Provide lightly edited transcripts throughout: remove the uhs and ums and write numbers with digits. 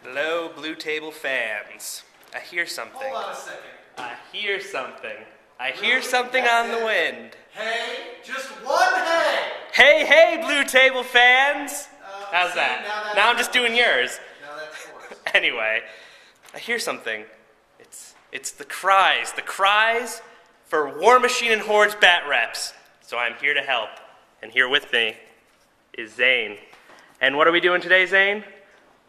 Hello, Blue Table fans. I hear something. Hold on a second. I hear something. I hear something on the wind. Hey, just one hey! Hey, hey, Blue Table fans! How's See, that? Now I'm just doing yours. Now that's forced. Anyway, I hear something. It's the cries for War Machine and Horde's bat reps. So I'm here to help. And here with me is Zane. And what are we doing today, Zane?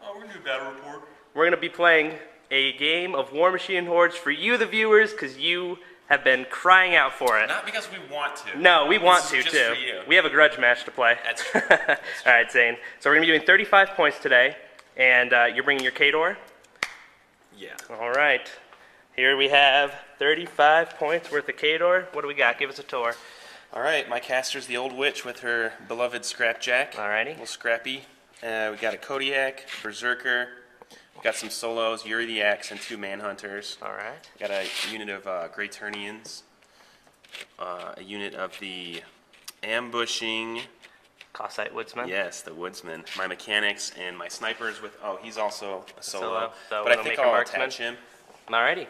Oh, we're gonna do a battle report. We're going to be playing a game of War Machine and Hordes for you, the viewers, because you have been crying out for it. Not because we want to. No, we want to, just too. For you. We have a grudge match to play. That's true. All right, Zane. So we're going to be doing 35 points today, and you're bringing your Khador? Yeah. All right. Here we have 35 points worth of Khador. What do we got? Give us a tour. All right, my caster's the old witch with her beloved Scrapjack. Alrighty. A little scrappy. We got a Kodiak, Berserker. We got some solos, Yuri the Axe, and 2 Manhunters. All right. We got a unit of Grey Turnians. A unit of the ambushing. Cossite Woodsman. Yes, the Woodsman. My mechanics and my snipers with. Oh, he's also a solo. So but I think Widowmaker I'll Marksman. attach him. Alrighty.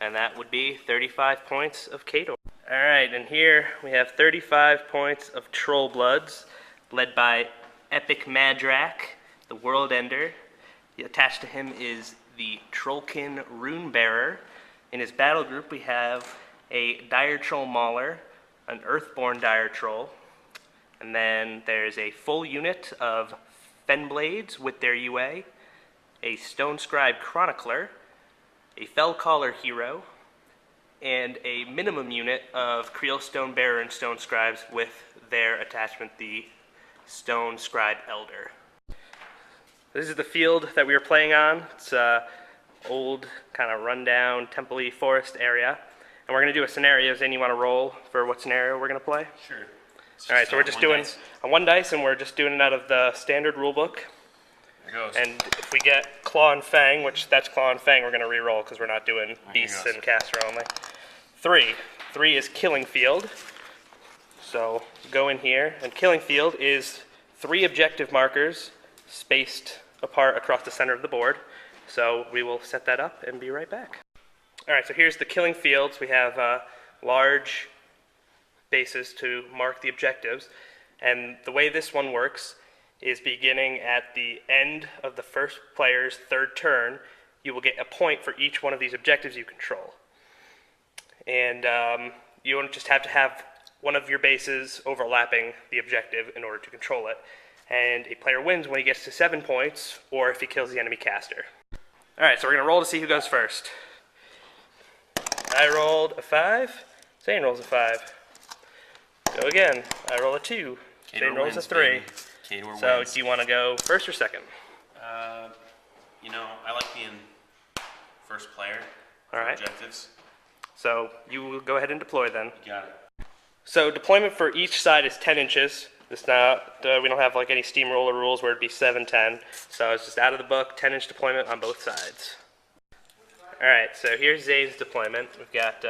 And that would be 35 points of Khador. Alright, and here we have 35 points of Trollbloods, led by Epic Madrak, the World Ender. Attached to him is the Trollkin Runebearer. In his battle group we have a Dire Troll Mauler, an Earthborn Dire Troll, and then there's a full unit of Fenblades with their UA, a Stone Scribe Chronicler, a Fellcaller Hero, and a minimum unit of Creel Stone Bearer and Stone Scribes with their attachment, the Stone Scribe Elder. This is the field that we were playing on. It's an old, kind of rundown, temple-y forest area. And we're going to do a scenario. Zane, you want to roll for what scenario we're going to play? Sure. Alright, so we're just doing a 1 dice, and we're just doing it out of the standard rulebook. There goes. And if we get Claw and Fang, which that's Claw and Fang, we're going to re-roll because we're not doing Beasts and Caster only. 3. 3 is Killing Field. So go in here, and Killing Field is 3 objective markers spaced apart across the center of the board. So we will set that up and be right back. Alright, so here's the Killing Fields. We have large bases to mark the objectives. And the way this one works is beginning at the end of the first player's 3rd turn, you will get a point for each one of these objectives you control. And you don't just have to have one of your bases overlapping the objective in order to control it. And a player wins when he gets to 7 points, or if he kills the enemy caster. Alright, so we're going to roll to see who goes first. I rolled a 5. Zane rolls a 5. Go again. I roll a 2. Zane rolls a 3. So, do you want to go first or second? You know, I like being first player for Alright. objectives. So, you will go ahead and deploy then. You got it. So, deployment for each side is 10 inches. It's not, we don't have like any steamroller rules where it'd be 7-10. So, it's just out of the book, 10-inch deployment on both sides. Alright, so here's Zane's deployment. We've got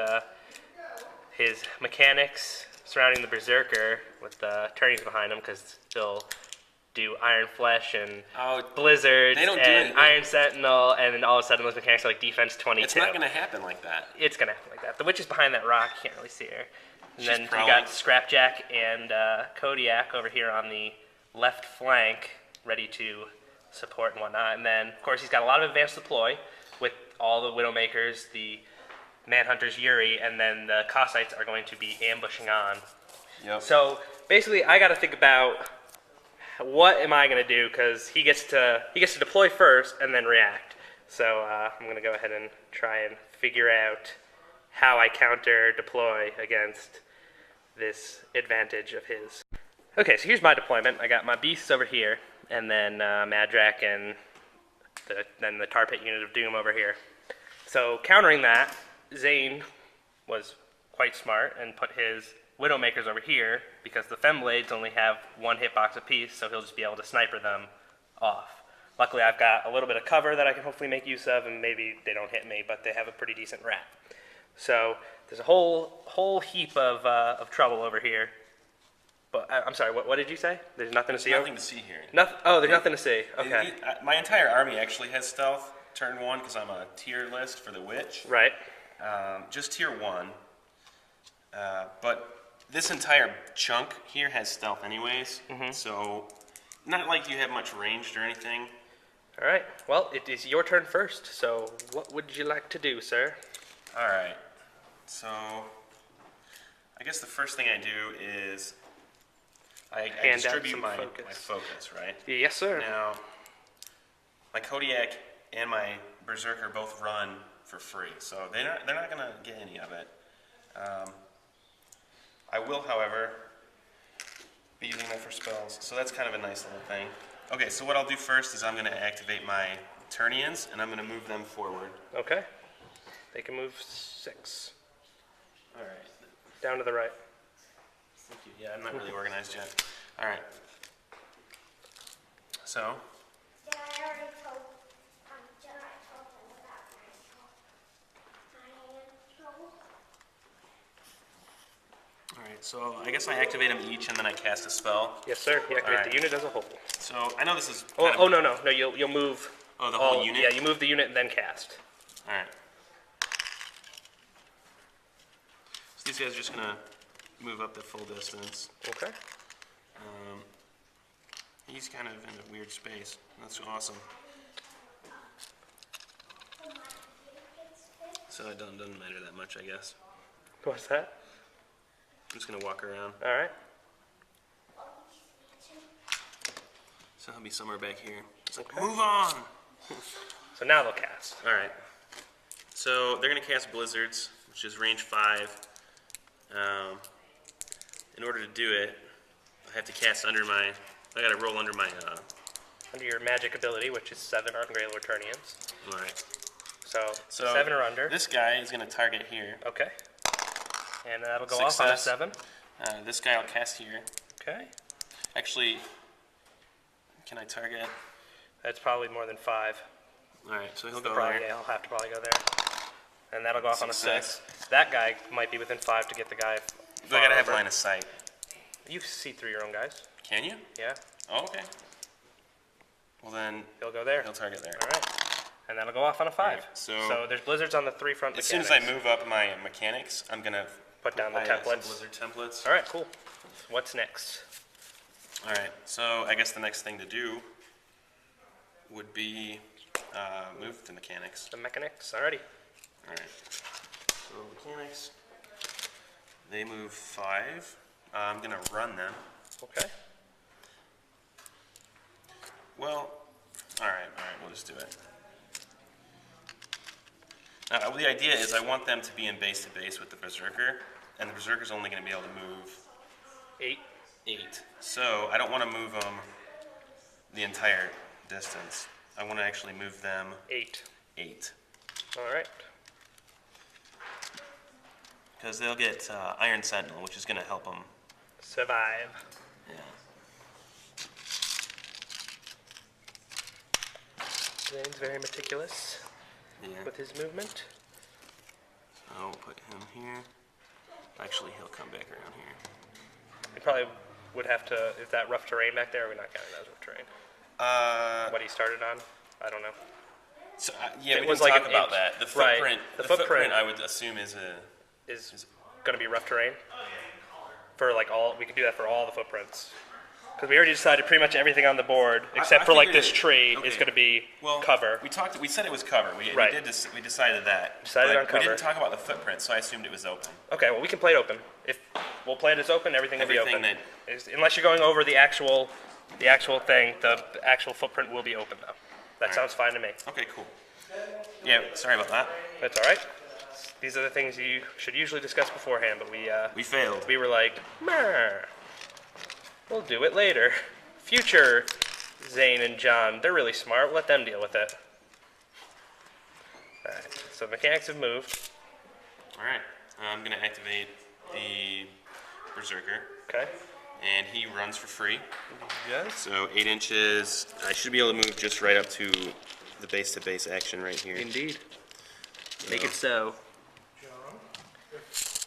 his mechanics surrounding the Berserker with turnies behind him because they'll do Iron Flesh and Blizzards and Iron Sentinel, and then all of a sudden those mechanics are like Defense 22. It's not going to happen like that. It's going to happen like that. The witch is behind that rock. You can't really see her. And She's then we probably... got Scrapjack and Kodiak over here on the left flank, ready to support and whatnot. And then, of course, he's got a lot of advanced deploy with all the Widowmakers, the Manhunters, Yuri, and then the Cossites are going to be ambushing on. Yep. So basically, I got to think about what am I going to do, because he gets to deploy first and then react. So I'm going to go ahead and try and figure out how I counter deploy against this advantage of his. Okay, so here's my deployment. I got my beasts over here, and then Madrak and then the Tar Pit unit of Doom over here. So countering that, Zane was quite smart and put his Widowmakers over here because the Femblades only have 1 hitbox apiece, so he'll just be able to sniper them off. Luckily, I've got a little bit of cover that I can hopefully make use of, and maybe they don't hit me, but they have a pretty decent rat. So there's a whole heap of trouble over here. But I'm sorry. What did you say? There's nothing to see. Nothing to see here. Nothing. Oh, there's nothing to see. Okay. My entire army actually has stealth turn 1 because I'm a tier list for the witch. Right. Just tier 1. But this entire chunk here has stealth anyways. So not like you have much ranged or anything. All right. Well, it is your turn first. So what would you like to do, sir? All right. So I guess the first thing I do is I Hand out distribute some my focus. focus, right? Yes, sir. Now, my Kodiak and my Berserker both run for free, so they're not gonna get any of it. I will, however, be using them for spells, so that's kind of a nice little thing. Okay, so what I'll do first is I'm gonna activate my Turnians, and I'm gonna move them forward. Okay. They can move 6 All right. down to the right. Thank you. Yeah, I'm not really organized yet. All right. So. Yeah, I already told them about my troll. All right. So I guess I activate them each, and then I cast a spell. Yes, sir. You activate Alright. the unit as a whole. So I know this is. Oh, kind of- no. You'll move. Oh, the whole unit? Yeah, you move the unit and then cast. All right. So these guys are just gonna move up the full distance. Okay. He's kind of in a weird space. That's awesome. So it doesn't matter that much, I guess. What's that? I'm just gonna walk around. All right. So he'll be somewhere back here. It's like, move on! So now they'll cast. All right. So they're gonna cast Blizzards, which is range 5. In order to do it, I have to cast under my. I gotta roll under my. Under your magic ability, which is 7 on Grey Laternians. All right. So, So 7 or under. This guy is gonna target here. Okay. And that'll go off on a Success. 7. This guy I'll cast here. Okay. Actually, can I target? That's probably more than 5. All right, so he'll go Probably, there. yeah, I'll have to probably go there. And that'll go off on a Success. 6. That guy might be within 5 to get the guy. I gotta have over. line of sight. You see through your own guys. Can you? Yeah. Oh, okay. Well then, He'll go there. he'll target there. All right. And that'll go off on a 5. Alright, so there's blizzards on the 3 front As mechanics. soon as I move up my mechanics, I'm gonna Put down the some templates. Blizzard templates. All right, cool. What's next? All right, so I guess the next thing to do would be move the mechanics. The mechanics. Alrighty. All right. So mechanics, they move 5. I'm gonna run them. Okay. Well, all right, we'll just do it. Now, the idea is I want them to be in base to base with the Berserker, and the Berserker's only going to be able to move 8. 8. So I don't want to move them the entire distance. I want to actually move them 8. 8. All right. Because they'll get Iron Sentinel, which is going to help them. Survive. Yeah. Zane's very meticulous Yeah. with his movement. I'll put him here. Actually, he'll come back around here. We probably would have to, is that rough terrain back there? Or are we not counting that as rough terrain? What he started on? I don't know. So, yeah, It we was didn't like talk an about inch. that. The Right. footprint, The the footprint footprint, I would assume is a. Is going to be rough terrain? For like all, we could do that for all the footprints. Because we already decided pretty much everything on the board, except I for like figured this it- tree, is okay. going to be Well, cover. We said it was cover. We Right. we decided that. Decided but on cover. We didn't talk about the footprint, so I assumed it was open. Okay, well we can play it open. If we'll play it as open, everything will be Everything open. that- Unless you're going over the actual thing, the actual footprint will be open though. That sounds fine to me. Okay, cool. Yeah, sorry about that. That's all right. These are the things you should usually discuss beforehand, but We failed. we were like, "Meh, we'll do it later." Future Zane and John, they're really smart. Let them deal with it. All right, so mechanics have moved. All right, I'm gonna activate the Berserker, Okay. and he runs for free. Yes. So 8 inches. I should be able to move just right up to the base-to-base action right here. Indeed. Make it so. John, if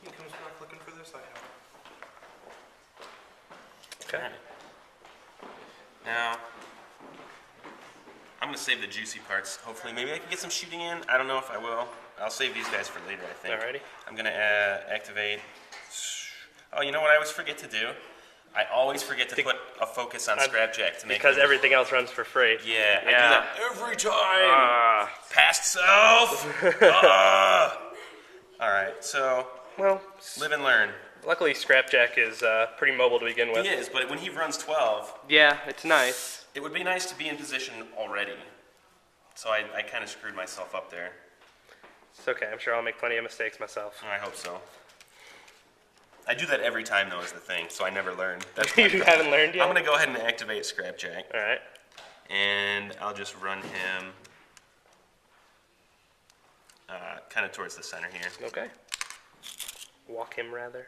he comes back looking for this, I have Okay. Alright. Now, I'm gonna save the juicy parts. Hopefully, maybe I can get some shooting in. I don't know if I will. I'll save these guys for later, I think. Alrighty. I'm gonna activate. Oh, you know what I always forget to do? I always forget to put a focus on Scrapjack to make Because it. everything else runs for free. Yeah, I do Yeah. that every time. Past self. Alright, so Well, live and learn. luckily Scrapjack is pretty mobile to begin with. He is, but when he runs 12, Yeah, it's nice. it would be nice to be in position already. So I kind of screwed myself up there. It's okay. I'm sure I'll make plenty of mistakes myself. I hope so. I do that every time, though, is the thing, so I never learn. That's You haven't learned yet? I'm going to go ahead and activate Scrapjack, Alright. and I'll just run him kind of towards the center here. Okay. Walk him, rather.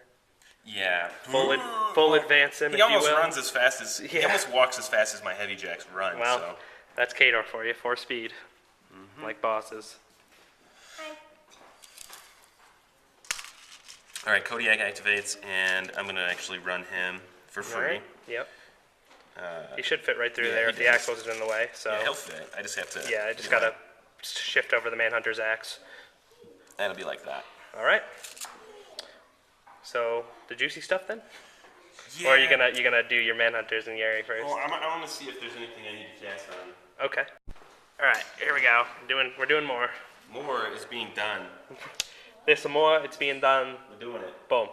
Yeah. Full advance him, He if you almost will. runs as fast as, he Yeah. almost walks as fast as my heavy jacks run, Well, so. that's Khador for you. 4 speed. Like bosses. All right, Kodiak activates, and I'm going to actually run him for free. Alright. Yep. He should fit right through yeah, there he if the does. axe wasn't in the way. So Yeah, he'll fit. I just have to. yeah, I just you know, gotta shift over the Manhunter's axe. That'll be like that. All right. So the juicy stuff then, Yeah. or are you gonna do your Manhunters and Yeri first? Well, I want to see if there's anything I need to cast on. Okay. All right. Here we go. We're doing more. More is being done. There's some more. It's being done. We're doing it. Boom.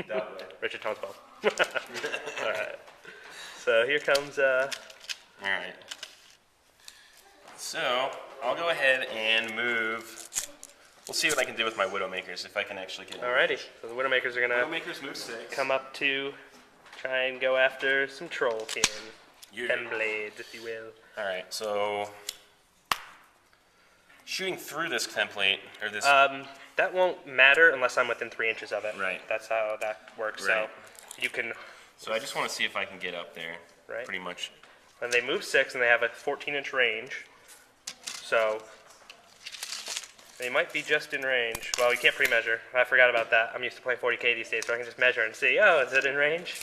That way. Richard Thomas Boom. All right. So here comes. All right. So I'll go ahead and move. We'll see what I can do with my Widowmakers if I can actually get. Alrighty. So the Widowmakers are gonna Widowmakers move 6. come up to try and go after some Trollkin. Yeah. Penblades, if you will. All right. So shooting through this template or this. That won't matter unless I'm within 3 inches of it. Right. That's how that works. Right. So you can. So I just want to see if I can get up there. Right. Pretty much. And they move 6 and they have a 14-inch range. So they might be just in range. Well, we can't pre-measure. I forgot about that. I'm used to playing 40K these days, so I can just measure and see. Oh, is it in range?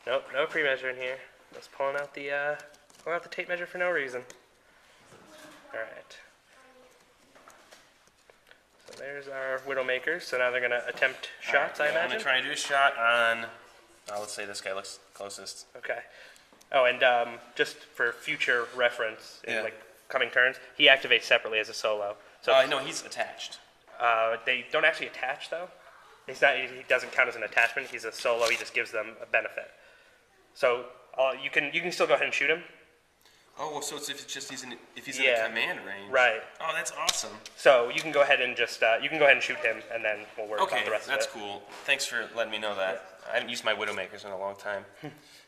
Nope, no pre-measure in here. Just pulling out the tape measure for no reason. All right. So there's our Widowmakers. So now they're gonna attempt shots, I I'm imagine. gonna try and do a shot on. Let's say this guy looks closest. Okay. Oh, and just for future reference, in Yeah. like coming turns, he activates separately as a solo. So I know he's attached. they don't actually attach though. He's not. He doesn't count as an attachment. He's a solo. He just gives them a benefit. So you can still go ahead and shoot him. Oh, well, so it's if he's in Yeah. a command range. Right. Oh, that's awesome. So you can go ahead and just shoot him, and then we'll worry Okay, about the rest that's of it. cool. Thanks for letting me know that. I haven't used my Widowmakers in a long time.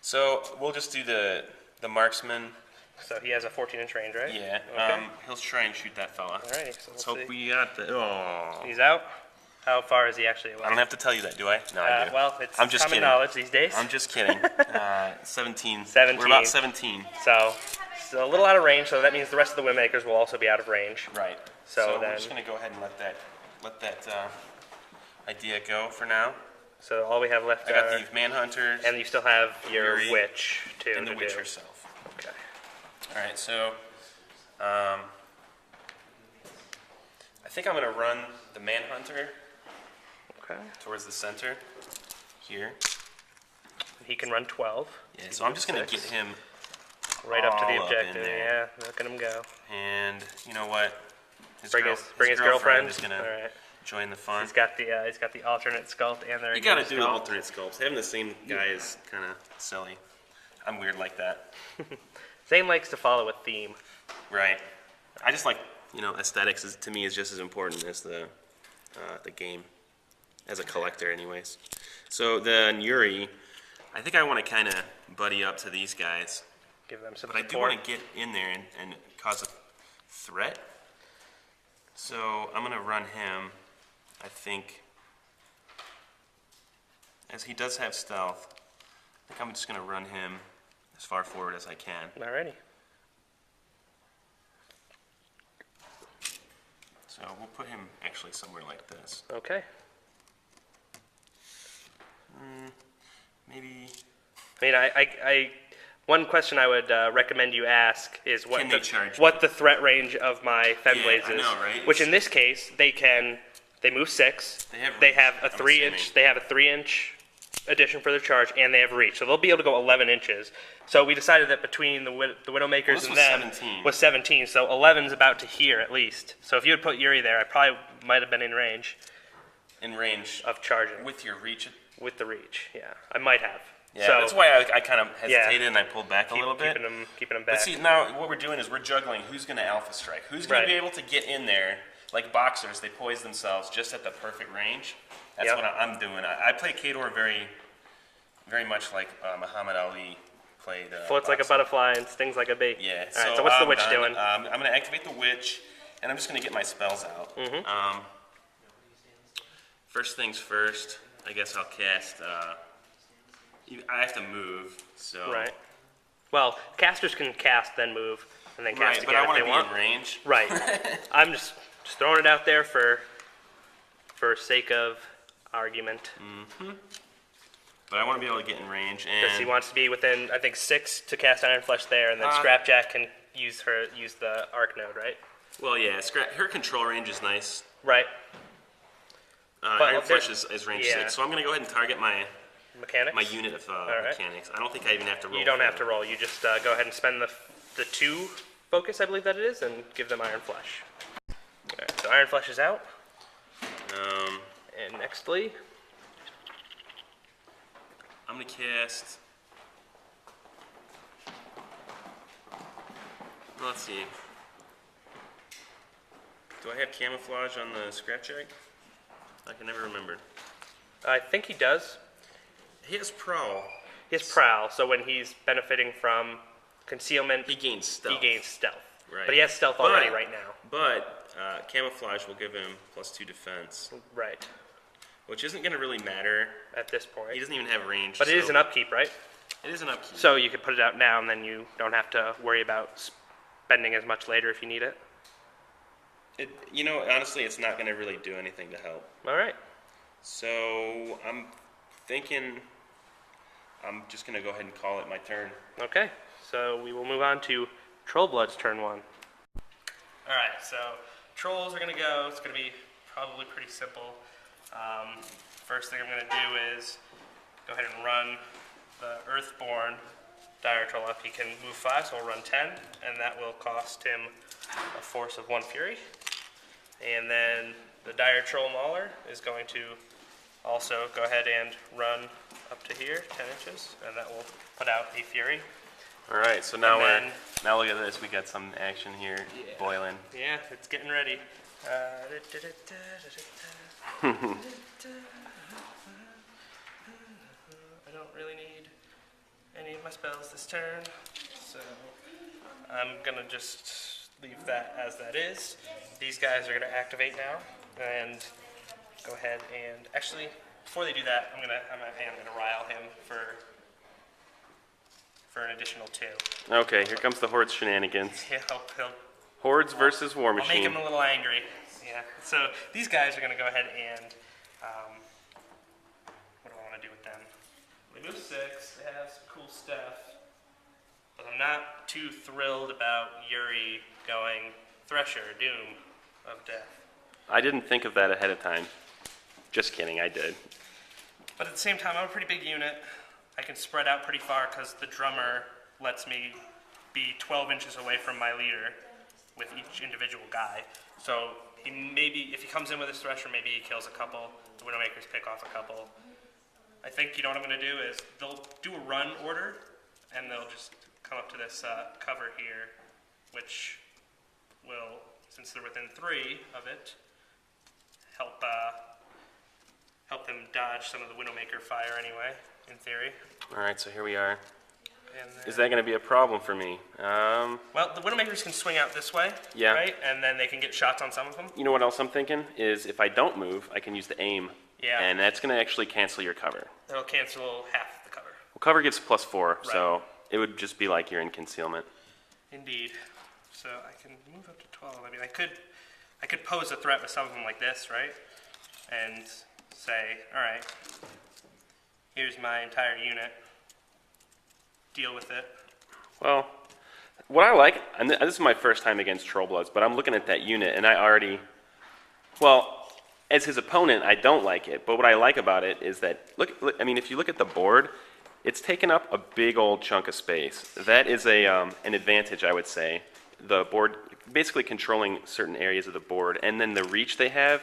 So we'll just do the marksman. So he has a 14-inch range, right? Yeah. Okay. He'll try and shoot that fella. Alrighty. So Let's we'll hope see. we got the. Oh. He's out. How far is he actually away? I don't have to tell you that, do I? No, I do. Well, it's I'm just common kidding. knowledge these days. I'm just kidding. 17. 17. We're about 17. So a little out of range. So that means the rest of the Windmakers will also be out of range. Right. So we're then- just gonna go ahead and let that idea go for now. So all we have left I got are, the Manhunters and you still have your Yuri, Witch too and the to Witch do. herself. Okay. All right, so I think I'm gonna run the Manhunter Okay. towards the center here. He can run 12. Yeah, so I'm just gonna Six. get him Right up to the all up in objective. there. Yeah. Look at him go. and you know what? Bring his girlfriend. is gonna All right. join the fun. He's got the alternate sculpt and their You gotta regular do sculpt. alternate sculpts. Having the same guy is kind of silly. I'm weird like that. Zane likes to follow a theme. Right. I just like, aesthetics to me is just as important as the game, as a collector anyways. So the Yuri, I think I want to kind of buddy up to these guys, Give them some but I do support. want to get in there and cause a threat. So I'm going to run him, I think, as he does have stealth, I think I'm just going to run him as far forward as I can. Alrighty. So we'll put him actually somewhere like this. Okay. Maybe I mean, one question I would recommend you ask is Can they charge me? what the threat range of my Fenblades I is. know, right? Which in this case, they move 6. They have a reach, I'm 3-inch. assuming. They have a 3-inch addition for their charge, and they have reach, so they'll be able to go 11 inches. So we decided that between the Widowmakers this and was them 17. was 17. So 11's about to here at least. So if you had put Yuri there, I probably might have been in range In range of charging with your reach. with the reach. Yeah, I might have. Yeah, so, that's why I kind of hesitated and I pulled back a little bit. keeping them back. But see, now what we're doing is we're juggling who's going to alpha strike. Who's going Right. to be able to get in there? Like boxers, they poise themselves just at the perfect range. That's Yep. what I'm doing. I play Khador very much like Muhammad Ali played. Floats like a boxing. butterfly and stings like a bee. Yeah. All right, so what's the witch done. doing? I'm going to activate the witch, and I'm just going to get my spells out. Mm-hmm. First things first, I guess I'll cast. I have to move, so. Right. Well, casters can cast, then move, and then cast Right, but again I want if to they be want. in range. Right. I'm just throwing it out there for sake of argument. But I want to be able to get in range, Because he and wants to be within, I think, 6 to cast Iron Flesh there, and then Scrapjack can use the Arc Node, right? well, yeah, her control range is nice. Right. Iron Flesh there's- is range yeah. 6, so I'm going to go ahead and target my Mechanics? unit of right. mechanics. I don't think I even have to roll. You don't for have to it. roll. You just go ahead and spend the 2 focus, I believe that it is, and give them Iron Flesh. All right, so Iron Flesh is out. And nextly, I'm going to cast. Let's see. Do I have camouflage on the Scrapjack? I can never remember. I think he does. He has prowl. He has Prowl, so when he's benefiting from concealment, He gains stealth. he gains stealth. Right. But he has stealth already But- right now. But camouflage will give him +2 defense, Right, which isn't going to really matter. at this point. He doesn't even have range. But it is so- an upkeep, right? It is an upkeep. So you could put it out now, and then you don't have to worry about spending as much later if you need it. Honestly, it's not going to really do anything to help. All right. So I'm thinking I'm just going to go ahead and call it my turn. Okay, so we will move on to Trollbloods turn 1. All right, so trolls are going to go. It's going to be probably pretty simple. First thing I'm going to do is go ahead and run the Earthborn Dire Troll up. He can move 5, so we'll run 10, and that will cost him a force of 1 Fury. And then the Dire Troll Mauler is going to also go ahead and run up to here, 10 inches, and that will put out a Fury. All right, so now And now look at this. We got some action here boiling. Yeah, it's getting ready. I don't really need any of my spells this turn, so I'm gonna just leave that as that is. These guys are gonna activate now, and go ahead and actually, before they do that, I'm gonna rile him for an additional 2. Okay, here comes the Horde shenanigans. He'll Hordes versus War I'll make Machine. him a little angry. Yeah. So these guys are going to go ahead and what do I want to do with them? They move 6. They have some cool stuff, but I'm not too thrilled about Yuri going Thresher, Doom of Death. I didn't think of that ahead of time. Just kidding, I did. But at the same time, I'm a pretty big unit. I can spread out pretty far because the drummer lets me be 12 inches away from my leader with each individual guy. So he maybe, if he comes in with his Thresher, maybe he kills a couple. The Widowmakers pick off a couple. I think, what I'm going to do is they'll do a run order, and they'll just come up to this cover here, which will, since they're within 3 of it, help them dodge some of the Widowmaker fire anyway, in theory. All right, so here we are. And then, Is that going to be a problem for me? well, the Widowmakers can swing out this way, Yeah. right? And then they can get shots on some of them. You know what else I'm thinking? Is if I don't move, I can use the aim. Yeah. And that's going to actually cancel your cover. That'll cancel half the cover. Well, cover gets +4, so it would just be like you're in concealment. Indeed. So I can move up to 12. I mean, I could pose a threat with some of them like this, right? And say, all right, here's my entire unit. deal with it. Well, what I like, and this is my first time against Trollbloods, but I'm looking at that unit, and I already, well, as his opponent, I don't like it. But what I like about it is that, look, I mean, if you look at the board, it's taken up a big old chunk of space. That is an advantage, I would say. The board, basically controlling certain areas of the board, and then the reach they have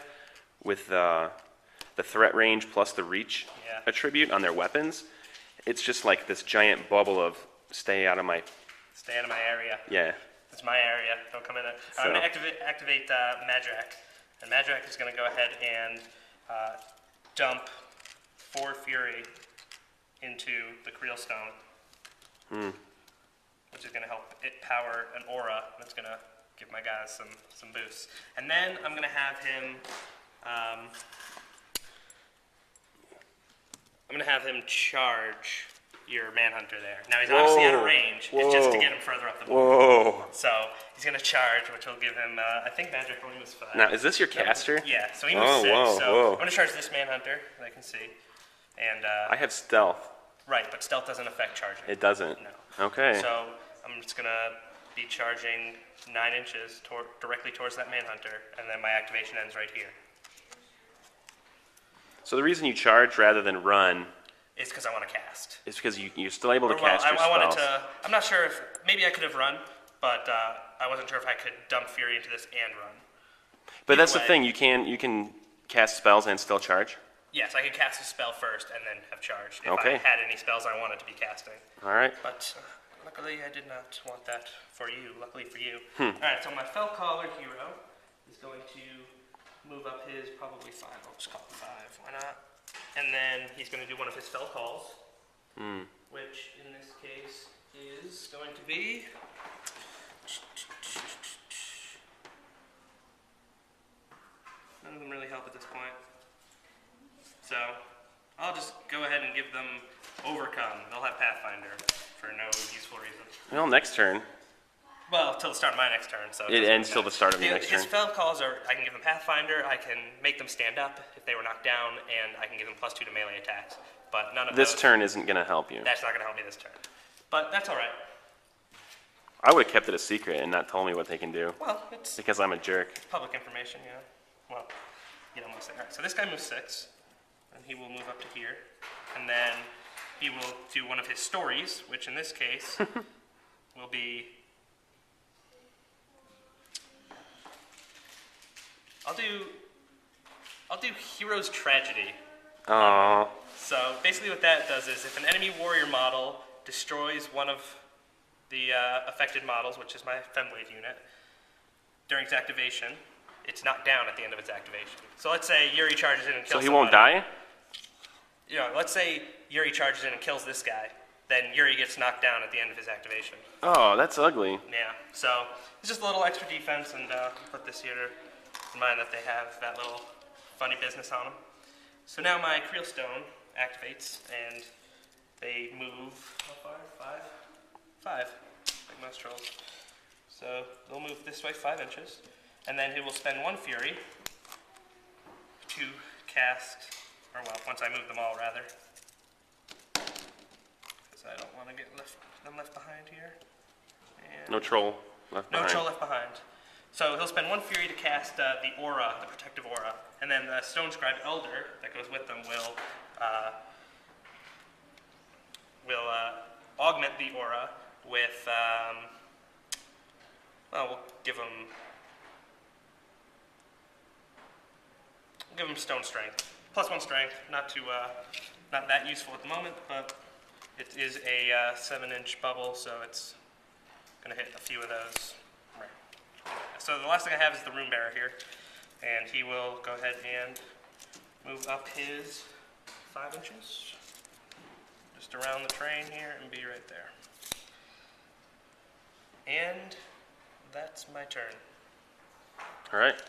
with the threat range plus the reach attribute on their weapons. It's just like this giant bubble of stay out of my area. Yeah. It's my area. Don't come in it. So. I'm going to activate Madrak. And Madrak is going to go ahead and dump 4 Fury into the Creel Stone. Which is going to help it power an aura that's going to give my guys some boosts. And then I'm going to have him charge your Manhunter there. Now he's obviously out of range. It's just to get him further up the board. Whoa. So he's going to charge, which will give him, I think Magic only moves 5. Now, is this your caster? Yeah, so he moves 6. So I'm going to charge this Manhunter, that I can see. And I have stealth. right, but stealth doesn't affect charging. It doesn't? No. Okay. So I'm just going to be charging 9 inches directly towards that Manhunter, and then my activation ends right here. So the reason you charge rather than run Is because I want to cast. is because you're still able to Or, cast your I wanted spells. to, I'm not sure if, maybe I could have run, but I wasn't sure if I could dump Fury into this and run. But that's the way- thing, you can cast spells and still charge? Yes, I could cast a spell first and then have charged if Okay. I had any spells I wanted to be casting. All right. But luckily I did not want that for you, luckily for you. Alright, so my Fellcaller hero is going to move up his probably 5. I'll just call it 5, why not? And then he's going to do one of his Fell Calls, which in this case is going to be... None of them really help at this point. So, I'll just go ahead and give them Overcome. They'll have Pathfinder for no useful reason. Well, next turn. Well, till the start of my next turn. So It ends till the start of your next His turn. spell calls are, I can give them Pathfinder, I can make them stand up if they were knocked down, and I can give them +2 to melee attacks. But none of This those, turn isn't going to help you. that's not going to help me this turn. But that's alright. I would have kept it a secret and not told me what they can do Well, it's because I'm a jerk. public information, you know. Well, you don't want to say. Alright, so this guy moves 6, and he will move up to here. And then he will do one of his stories, which in this case will be... I'll do Hero's Tragedy. Aww. So basically what that does is if an enemy warrior model destroys one of the affected models, which is my Femblade unit, during its activation, it's knocked down at the end of its activation. So let's say Yuri charges in and kills So he won't die? You know, let's say Yuri charges in and kills this guy, then Yuri gets knocked down at the end of his activation. Oh, that's ugly. Yeah, so it's just a little extra defense, and put this here to remind that they have that little funny business on them. So now my Creel Stone activates, and they move, how far? 5, like most trolls. So they'll move this way 5 inches, and then he will spend 1 Fury to cast, or well, once I move them all rather, because I don't want to get them left behind here. And No troll left no behind. troll left behind. So he'll spend 1 Fury to cast the aura, the protective aura, and then the Stone Scribe Elder that goes with them will augment the aura with, well, we'll give him Stone Strength. +1 Strength, not that useful at the moment, but it is a 7-inch bubble, so it's going to hit a few of those. Right. So the last thing I have is the Rune Bearer here, and he will go ahead and move up his 5 inches, just around the train here, and be right there. And that's my turn. All right.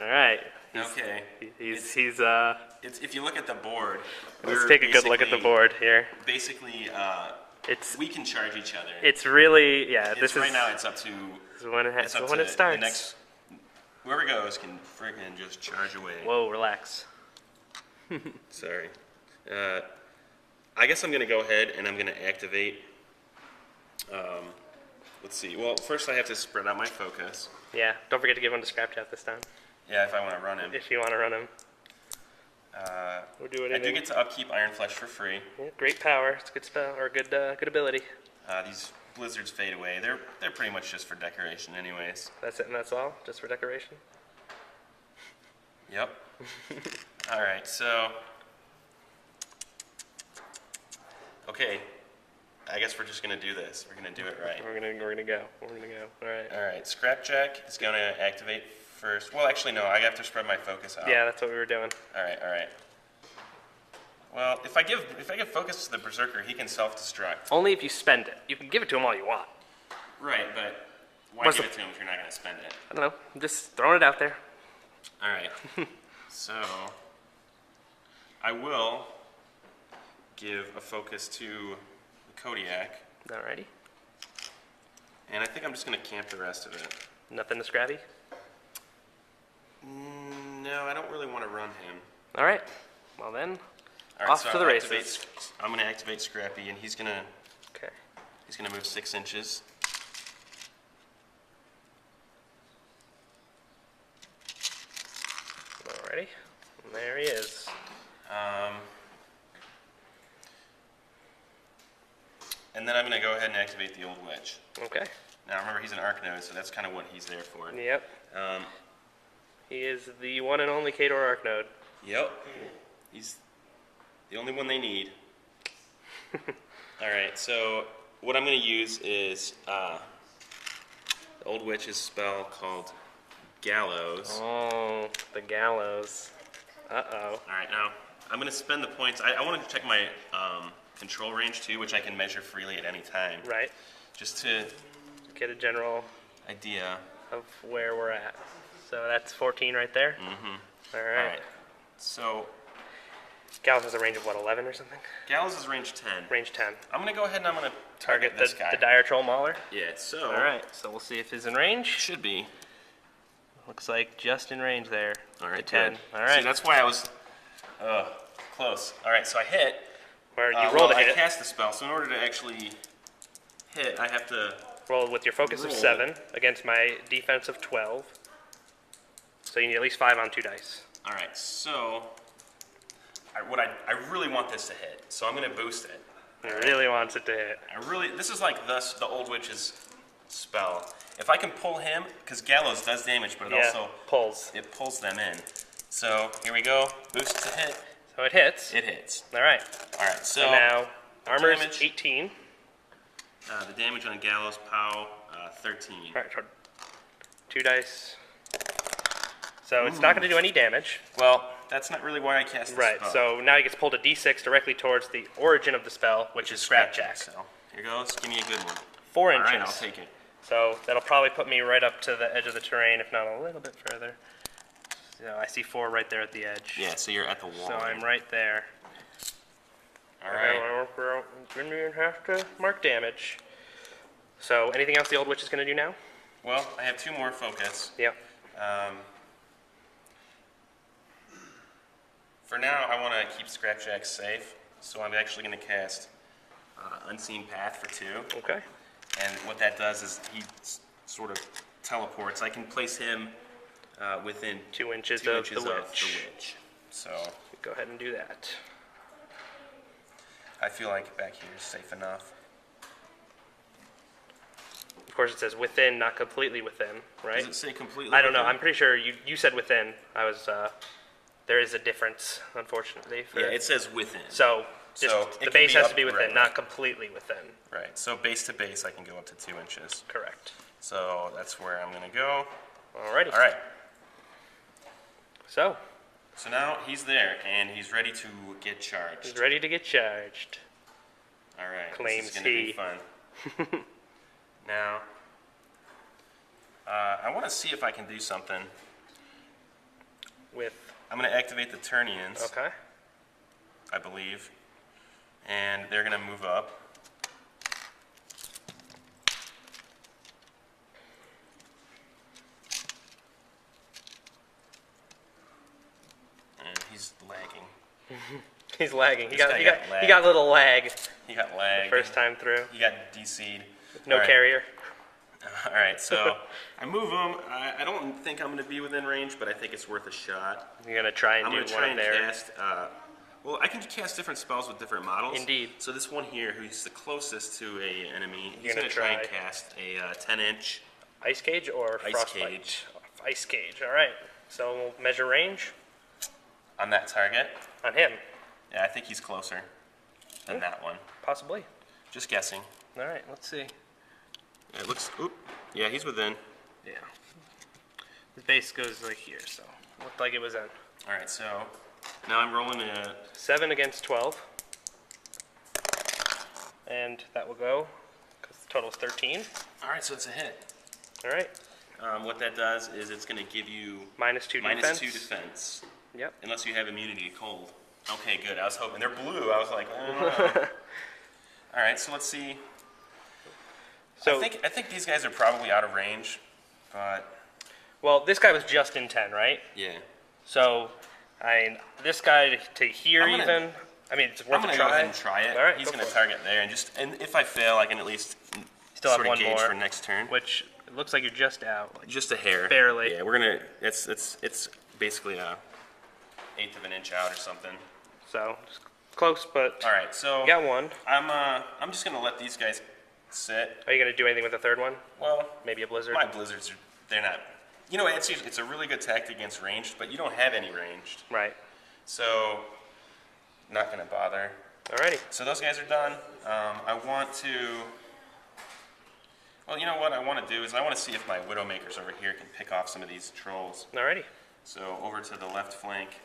All right. Okay. He's It's, if you look at the board, let's take a good look at the board here. Basically, It's we can charge each other. it's really It's right now. It's up to this is when it's up when to it starts. The next, whoever goes can friggin' just charge away. Whoa, relax. Sorry. I guess I'm gonna go ahead and I'm gonna activate Let's see. Well, first I have to spread out my focus. Yeah, don't forget to give one to Scrapjack this time, Yeah, if I want to run him. if you want to run him. We'll do I do anything. get to upkeep Iron Flesh for free. Yeah, great power. It's a good spell, or good ability. These blizzards fade away. They're pretty much just for decoration anyways. That's it and that's all? Just for decoration? Yep. Alright, so... Okay. I guess we're just going to do this. We're going to do it right. We're gonna go. Alright. Alright, Scrapjack is going to activate first. Well, actually, no. I have to spread my focus out. Yeah, that's what we were doing. Alright. Well, if I give focus to the Berserker, he can self-destruct. Only if you spend it. You can give it to him all you want. Right, but why What's give the- it to him if you're not going to spend it? I don't know. I'm just throwing it out there. Alright. So, I will give a focus to the Kodiak, Alrighty. and I think I'm just going to camp the rest of it. Nothing to Scrappy? No, I don't really want to run him. Alright. Well then, All right, off so to the I'll races. I'm going to activate Scrappy, and he's going Okay. to move 6 inches. Alrighty. And there he is. And then I'm going to go ahead and activate the Old Witch. Okay. Now remember, he's an Arc Node, so that's kind of what he's there for. Yep. Um, He is the one and only Khador Arc Node. Yep. He's the only one they need. Alright, so what I'm going to use is the Old Witch's spell called Gallows. Oh, the gallows. Uh-oh. Alright, now I'm going to spend the points. I want to check my control range too, which I can measure freely at any time. Right. Just to Get a general idea. of where we're at. So that's 14 right there? Mm-hmm. Alright. Alright, so Gallows has a range of what, 11 or something? Gallows is range 10. Range 10. I'm going to go ahead and I'm going to target Target this the, guy. the Dire Troll Mauler? Yeah, so Alright, so we'll see if he's in range. should be. Looks like just in range there. Alright, 10. good. Alright. See, that's why I was close. Alright, so I hit. Where you Well, rolled a I hit. cast the spell, so in order to actually hit, I have to... Roll with your focus of Roll. 7 against my defense of 12. So you need at least 5 on 2 dice. Alright, so... I really want this to hit, so I'm going to boost it. He really wants it to hit. This is like the Old Witch's spell. If I can pull him, because Gallows does damage, but it Yeah, also... pulls. It pulls them in. So, here we go. Boost to hit. So it hits. It hits. Alright. Alright, so... So now, armor's damage. 18. the damage on Gallows, POW, 13. Alright, 2 dice. So it's not going to do any damage. Well, that's not really why I cast the Right, spell. so now he gets pulled a d6 directly towards the origin of the spell, which is Scrapjack. So, here goes. Give me a good one. 4 inches. Alright, I'll take it. So that'll probably put me right up to the edge of the terrain, if not a little bit further. So I see 4 right there at the edge. Yeah, so you're at the wall. So I'm right there. Alright. Didn't even have to mark damage. So anything else the Old Witch is going to do now? Well, I have 2 more focus. Yep. For now, I want to keep Scrapjack safe, so I'm actually going to cast Unseen Path for 2. Okay. And what that does is he sort of teleports. I can place him within 2 inches, 2 of, inches the of witch. the witch. So Go ahead and do that. I feel like back here is safe enough. Of course, it says within, not completely within, right? Does it say completely? I don't know. within? I'm pretty sure you said within. I was. There is a difference, unfortunately. For Yeah, it says within. So, just So it the can base be has up- to be within, right. not completely within. Right. So base to base, I can go up to 2 inches. Correct. So that's where I'm going to go. Alrighty. All right. So, So now he's there, and he's ready to get charged. he's ready to get charged. All right. Claims this is going to he. be fun. Now, I want to see if I can do something. With. I'm going to activate the Turnians, Okay. I believe, and they're going to move up. And he's lagging. He's lagging. This guy got He got a little lag He got lag. first time through. He got DC'd. No All right. carrier. All right, so I move him. I don't think I'm going to be within range, but I think it's worth a shot. You're gonna try and I'm do going to one try of and their. cast. Well, I can cast different spells with different models. Indeed. So this one here, who's the closest to a enemy, he's You're going gonna to try and try. cast a 10-inch. Ice Cage or Ice Frostbite? Cage. Ice Cage, alright. So we'll measure range On that target. on him. Yeah, I think he's closer than that one. Possibly. Just guessing. Alright, let's see. Yeah, it looks. Oop. Yeah, he's within. Yeah. His base goes like here, so looked like it was in. All right, so now I'm rolling a. 7 against 12. And that will go, because the total is 13. All right, so it's a hit. Alright. What that does is it's going to give you -2 defense. minus 2 defense, Yep. unless you have immunity to cold. Okay, good. I was hoping they're blue. I was like, oh. All right, so let's see. So, I think these guys are probably out of range, but well, this guy was just in 10, right? yeah. So, this guy to here I'm gonna- even, I mean, it's worth I'm gonna a go try. ahead and try it. All right, He's go gonna for it. target there, and if I fail, I can at least Still have sort of one gauge more. for next turn. Which it looks like you're just out. Like, Just a hair. Barely. Yeah, we're gonna. It's basically a 1/8 of an inch out or something. so, just close, but All right, so you got one. I'm just gonna let these guys sit. Are you going to do anything with the third one? Well, Maybe a blizzard? my blizzards they're not. You know, it's a really good tactic against ranged, but you don't have any ranged, Right. so not gonna bother. Alrighty. So those guys are done. I want to. Well, you know what I want to do is I want to see if my Widowmakers over here can pick off some of these trolls. Alrighty. So over to the left flank.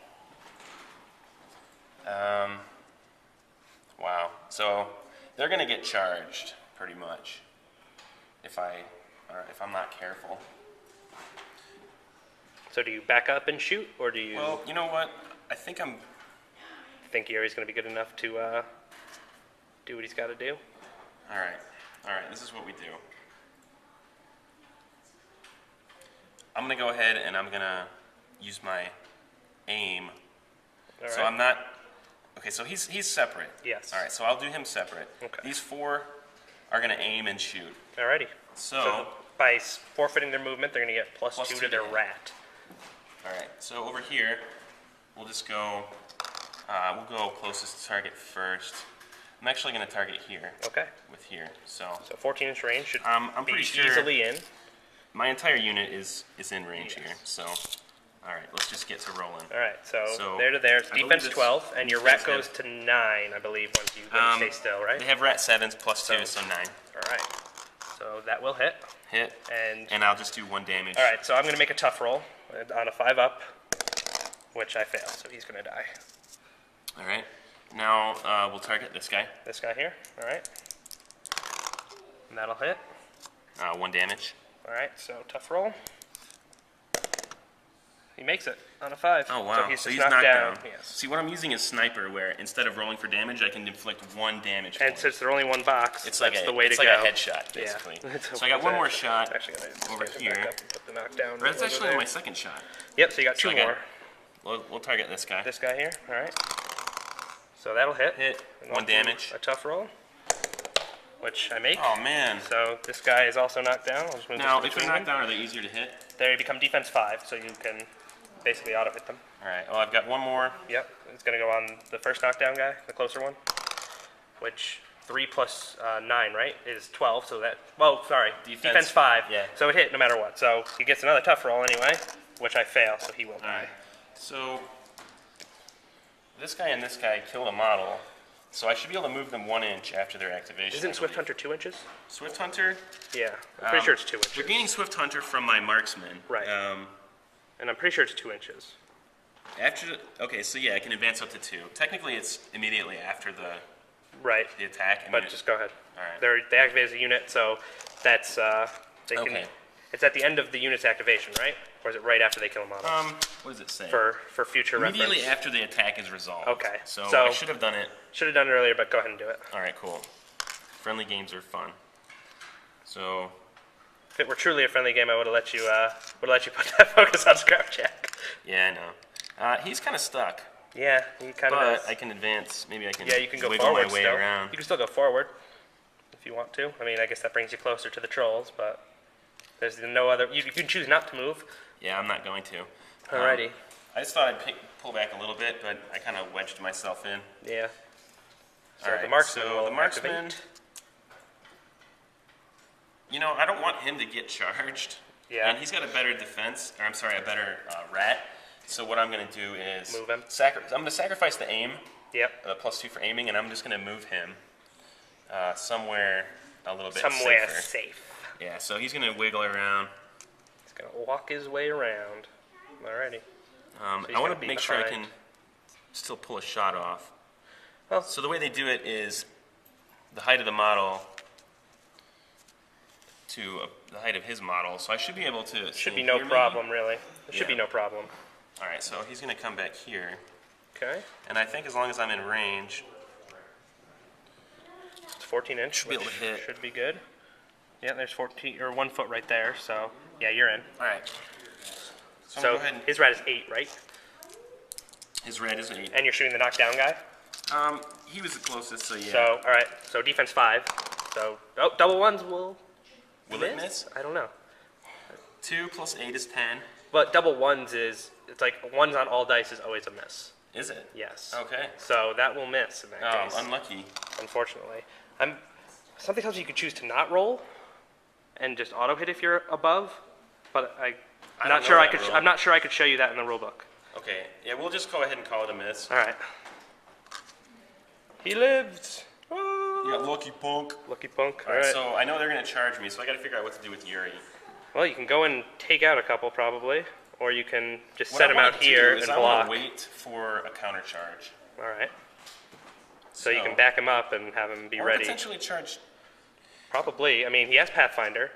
Wow. So they're gonna get charged pretty much if I'm not careful. So do you back up and shoot, or do you Well, you know what? I think I'm. think Yuri's going to be good enough to do what he's got to do? All right. This is what we do. I'm gonna go ahead and I'm gonna use my aim. All So right. I'm not. Okay, so he's separate. Yes. All right, so I'll do him separate. Okay. These 4 are gonna aim and shoot. Alrighty. So by forfeiting their movement, they're going to get +2 +2 to their to hit. rat. all right. So over here, we'll just go. We'll go closest target first. I'm actually gonna target here Okay. with here. So So 14-inch range should I'm be pretty sure easily in. my entire unit is in range Yes. here. So all right, let's just get to rolling. All right. So, So, there to there. It's I believe defense this- 12, and your these rat guys goes have- to 9, I believe, once you stay still, right? They have rat 7s +2, so 9. All right. So that will hit. Hit. And I'll just do 1 damage. all right. So I'm going to make a tough roll on a 5-up, which I fail. So he's going to die. All right. Now we'll target this guy. This guy here. All right. And that'll hit. 1 damage. All right. So tough roll. He makes it on a 5. Oh wow. So he's just knocked knocked down. Yes. See, what I'm using is sniper, where instead of rolling for damage, I can inflict 1 damage. And point. since there's only one box, it's that's like the way it's to like go. a headshot, basically. Yeah. So I got one more shot. Actually, gonna over stand back here. up and put the knockdown. That's over actually there. my second shot. Yep. So you got So 2 I got- more. We'll target this guy. This guy here. All right. So that'll hit. Hit. And 1 I'll do damage. A tough roll, which I make. Oh man. So this guy is also knocked down. I'll just move Now, this if they're between knocked them. down, are they easier to hit? They become defense 5, so you can basically auto hit them. All right. Well, I've got one more. Yep. It's gonna go on the first knockdown guy, the closer one, which 3 plus 9, right, is 12. So that. Well, sorry. Defense 5. yeah. So it hit no matter what. So he gets another tough roll anyway, which I fail. So he will All die. right. So this guy and this guy killed a model, so I should be able to move them 1 inch after their activation. Isn't I Swift believe. Hunter 2 inches? Swift Hunter? Yeah. I'm pretty sure it's 2 We're inches. gaining Swift Hunter from my marksman. Right. And I'm pretty sure it's 2 inches. Okay, so yeah, I can advance up to 2. Technically, it's immediately after the Right. attack. I But mean, just go ahead. All right. They activate as a unit, so that's they can. Okay. It's at the end of the unit's activation, right? Or is it right after they kill a model? what does it say? for future Immediately reference. after the attack is resolved. Okay, So, so- I should have done it. Should have done it earlier, but go ahead and do it. All right, cool. Friendly games are fun. So If it were truly a friendly game, I would have let you put that focus on Scrap Jack. yeah, I know. He's kind of stuck, Yeah, he kind of but is. I can advance. Maybe I can. Yeah, you can go wiggle forward my way still. around. You can still go forward. if you want to. I mean, I guess that brings you closer to the trolls, but there's no other. You can choose not to move. Yeah, I'm not going to. Alrighty. I just thought I'd pull back a little bit, but I kind of wedged myself in. Yeah. So All right, the marksman so will the marksman, activate. you know, I don't want him to get charged. Yeah. And he's got a better defense, or I'm sorry, a better rat. So what I'm going to do is Move him. I'm going to sacrifice the aim, Yep. +2 for aiming, and I'm just going to move him somewhere a little bit Somewhere safer. safe. Yeah, so he's going to wiggle around. He's gonna walk his way around. Alrighty. he's I want gonna to be make sure I behind. can still pull a shot off. Well, So the way they do it is the height of the model to the height of his model. So I should be able to. should see be him no here, maybe? problem, really. There should be Yeah. no problem. All right, so he's going to come back here, Okay. and I think as long as I'm in range, It's 14 inch. be able which to hit. Should be good. Yeah, there's 14 or 1 foot right there. So yeah, you're in. all right. So, I'm So gonna go ahead and his rat is 8, right? his red is 8. And you're shooting the knockdown guy. He was the closest, so yeah. So all right. So defense 5. So double ones will Will it miss? I don't know. 2 + 8 is 10. But double ones is it's like ones on all dice is always a miss. Is it? Yes. Okay. So that will miss in that Oh, case. unlucky. Unfortunately, something tells you could choose to not roll, and just auto hit if you're above. But I'm don't not know sure I that could. rule. I'm not sure I could show you that in the rule book. Okay. Yeah, we'll just go ahead and call it a miss. All right. He lived. Oh, Yeah, lucky punk. lucky punk. All right, so I know they're going to charge me, so I got to figure out what to do with Yuri. Well, you can go and take out a couple probably, or you can just What set I him wanna out here do is and I want block. to wait for a counter charge. All right. So you can back him up and have him be or ready. potentially charge. Probably. I mean, he has Pathfinder,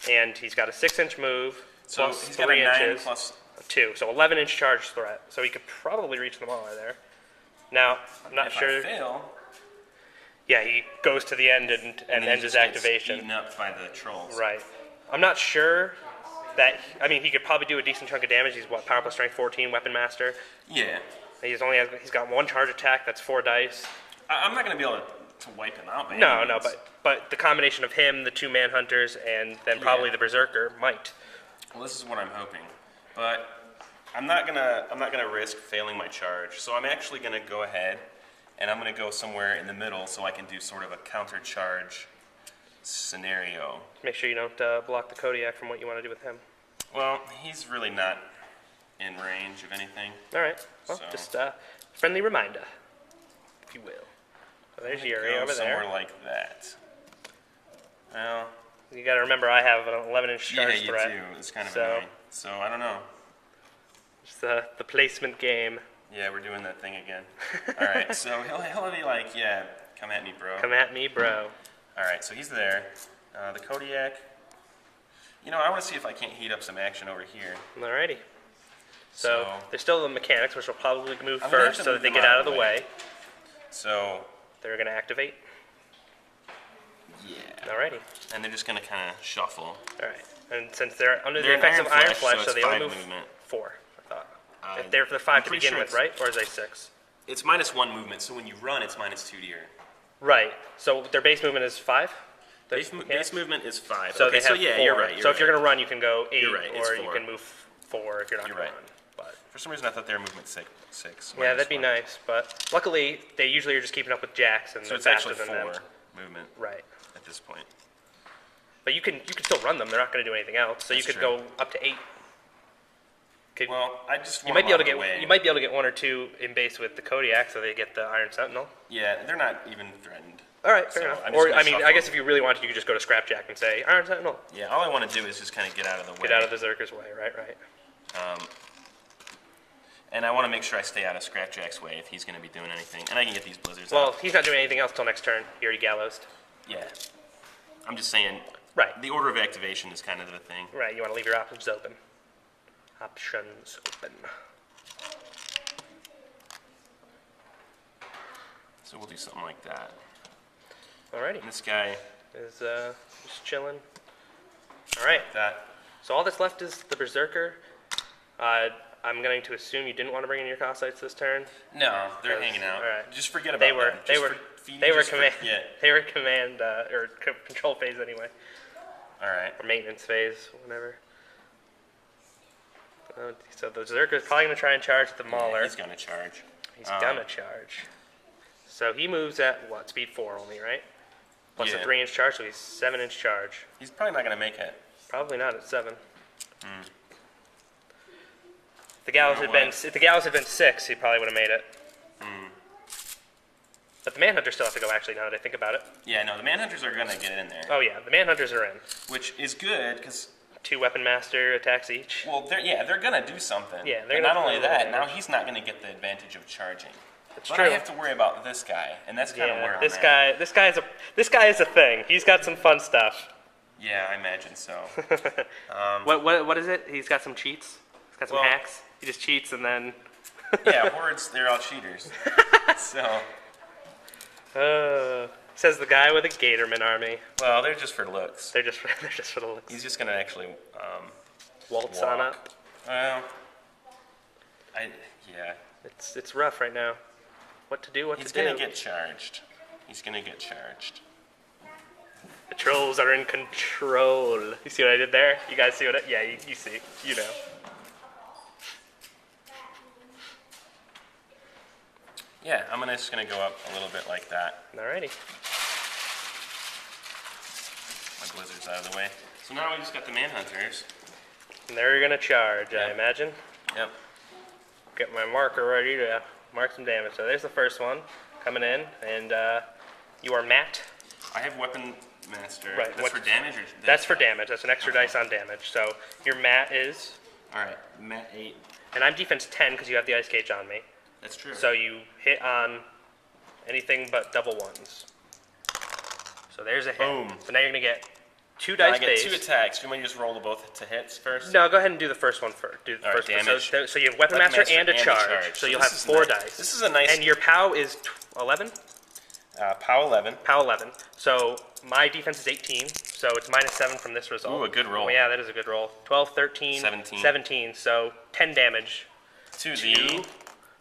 and he's got a 6-inch move So plus he's got 3 a 9 inches. plus. 2, so 11-inch charge threat. So he could probably reach them all there. Now, I'm not If sure. I fail, Yeah, he goes to the end and then he ends his just gets activation. eaten up by the trolls. Right. I'm not sure that. I mean, he could probably do a decent chunk of damage. He's what, power plus strength 14, weapon master. Yeah. He's got 1 charge attack. That's 4 dice. I'm not going to be able to wipe him out. By No, any no, means. but the combination of him, the 2 manhunters, and then probably Yeah. the berserker might. Well, this is what I'm hoping, but I'm not gonna risk failing my charge. So I'm actually gonna go ahead, and I'm gonna go somewhere in the middle so I can do sort of a counter charge scenario. Make sure you don't block the Kodiak from what you want to do with him. Well, he's really not in range of anything. All right. Well, So- just friendly reminder, if you will. So there's Yuri Go over somewhere there. like that. Well, You got to remember, I have an 11-inch yeah, charge you threat. do. It's kind of So- annoying. So I don't know. It's the placement game. Yeah, we're doing that thing again. All right, so he'll be like, yeah, come at me, bro. Come at me, bro. All right, so he's there. The Kodiak. You know, I want to see if I can't heat up some action over here. Alrighty. So there's still the mechanics, which will probably move I'm gonna have first to so move that they them get out of the way. So, They're going to activate. yeah. Alrighty. And they're just going to kind of shuffle. Alright. And since they're under They're the effects an of Iron Iron Flesh, Flesh, so so it's they only 5 move movement. 4, I thought. Uh, If they're 5 to pretty begin sure with, it's- right? Or is they 6? It's -1 movement, so when you run, it's -2 to your. Right. So their base movement is 5? Base movement is 5. So okay, they have so yeah, 4. you're right. So if you're going to run, you can go 8, You're right, it's or you 4. can move 4 if you're not You're going right. to run. But For some reason, I thought they were movement 6. yeah, that'd be -1. nice. But luckily, they usually are just keeping up with Jacks, and So they're it's faster actually than 4 them. movement Right. at this point. But you can still run them. They're not going to do anything else. So you That's could true. go up to 8. Could, Well, I just you want might be able to them out get of the way. you might be able to get 1 or 2 in base with the Kodiak, so they get the Iron Sentinel. Yeah, they're not even threatened. All right, fair So, enough. I'm just Or gonna I mean, I shuffle. guess if you really wanted, you could just go to Scrapjack and say Iron Sentinel. Yeah, all I want to do is just kind of get out of the way. Get out of the Zerker's way. Right, right. And I want to make sure I stay out of Scrapjack's way if he's going to be doing anything. And I can get these blizzards Well, out. he's not doing anything else till next turn. He already gallowsed. Yeah. I'm just saying, Right. the order of activation is kind of the thing. Right. You want to leave your options open. Options open. So we'll do something like that. Alrighty. And this guy, Is just chilling. All right. that, So all that's left is the Berserker. I'm going to assume you didn't want to bring in your Cossacks this turn. No, they're Because- hanging out. all right. Just forget about They were them. they Just were for- they were just command forget. they were command or control phase anyway, All right. or maintenance phase, whatever. So the Berserker is probably going to try and charge the Mauler. Yeah, he's gonna charge. He's gonna charge. So he moves at what? Speed 4 only, right? Plus a Yeah. 3-inch charge, so he's 7-inch charge. He's probably not gonna make it. Probably not at 7. If the Gallows You had know been what? if the Gallows had been 6, he probably would have made it. But the Manhunters still have to go. Actually, now that I think about it. Yeah, no, the Manhunters are gonna get in there, Oh yeah, the Manhunters are in. which is good because 2 Weapon Master attacks each. well, they're gonna do something. Yeah, they're But gonna not only play a little that, now damage. he's not gonna get the advantage of charging. It's But true. I have to worry about this guy, and that's kind of where Yeah, I'm this at. this guy is a thing. He's got some fun stuff. Yeah, I imagine so. What is it? He's got some cheats. He's got some Well- hacks. He just cheats and then. Yeah, hordes, they're all cheaters. So, Says the guy with a Gatorman army. well, they're just for looks. They're just for the looks. He's just gonna actually, Waltz walk. on up. well, yeah, It's rough right now. What to do? What he's to do? gonna get charged. He's gonna get charged. The trolls are in control. You see what I did there? You guys see what? Yeah, you see. You know. Yeah, I'm just gonna go up a little bit like that. Alrighty. My blizzard's out of the way. So now we just got the Manhunters. And they're gonna charge, I Yeah. imagine. Yep. Get my marker ready to mark some damage. So there's the first one coming in, and you are Matt. I have Weapon Master. Right, That's what- for damage or? That's for damage. That's an extra dice on damage. So your Matt is, All right, Matt 8. and I'm defense 10 because you have the ice cage on me. That's true. So you hit on anything but double ones. So there's a hit. Boom. So now you're gonna get 2 Now dice I get base. 2 attacks. Do you want me to just roll the both to hits first? No, go ahead and do the first one first. Do the All right, first one. damage. So you have Weapon Master and a charge. So you'll this have is 4 nice. dice. This is a nice. And your POW is 11? POW 11. POW 11. So my defense is 18. So it's -7 from this result. Ooh, a good roll. Oh, yeah, that is a good roll. 12, 13, 17. 17. So 10 damage. To the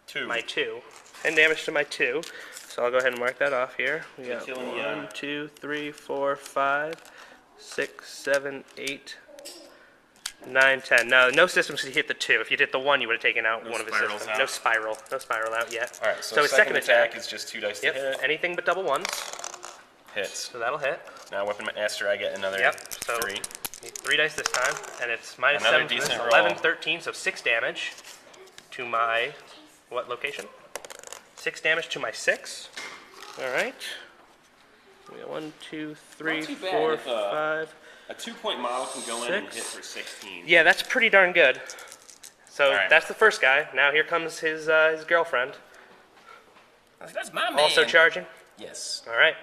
2. My 2. 10 damage to my 2. So I'll go ahead and mark that off here. We got killing ya. 1, 2, 3, 4, 5, 6, 7, 8, 9, 10. No systems could hit the 2. If you hit the 1, you would have taken out one of his spirals systems. out. No spiral out yet. All right, so his second attack is just 2 dice to Yep. hit. Anything but double ones. Hits. So that'll hit. Now Weapon Master, I get another Yep. So 3. 3 dice this time, and it's -7 Another for this. decent 11, roll. 13, so 6 damage to my what location? 6 damage to my 6. All right. We got 1, 2, 3, Not too bad 4, if, 5. A 2-point model can go in and hit 6. for 16. Yeah, that's pretty darn good. So All right. that's the first guy. Now here comes his girlfriend, That's my man. also charging. Yes. All right.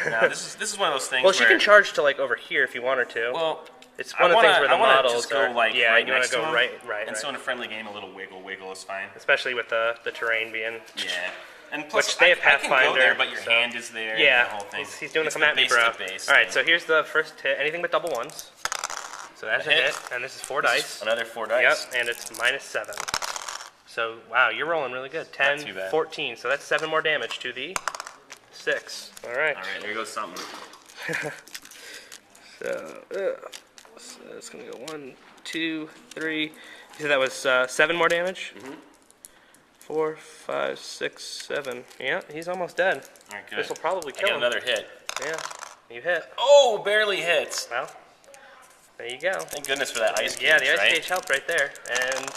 Now this is one of those things. Well, she where, can charge to like over here if you want her to. Well, It's I one of the wanna- things where the I wanna models just go are. like Yeah, right you want next to go him, right. And so in a friendly game, a little wiggle is fine. Especially with the terrain being. Yeah. And plus, Which they have I can go Pathfinder, there, but your so- hand is there. Yeah, And the whole thing. he's doing It's the come at me, base bro. to base All right, thing. so here's the first hit. Anything but double ones. So that's a hit. hit, and this is 4 This is dice. Another 4 Yep, dice. and it's -7. So wow, you're rolling really good. 10, too bad. 14. So that's 7 more damage to the 6. All right. All right, there goes something. So it's gonna go 1, 2, 3. You said that was 7 more damage. 4, 5, 6, 7. Yeah, he's almost dead. All right, good. This will probably I kill get him. another hit. Yeah, you hit. Oh, barely hits. Well, there you go. Thank goodness for that ice cage, Yeah, the ice right? cage helped right there. And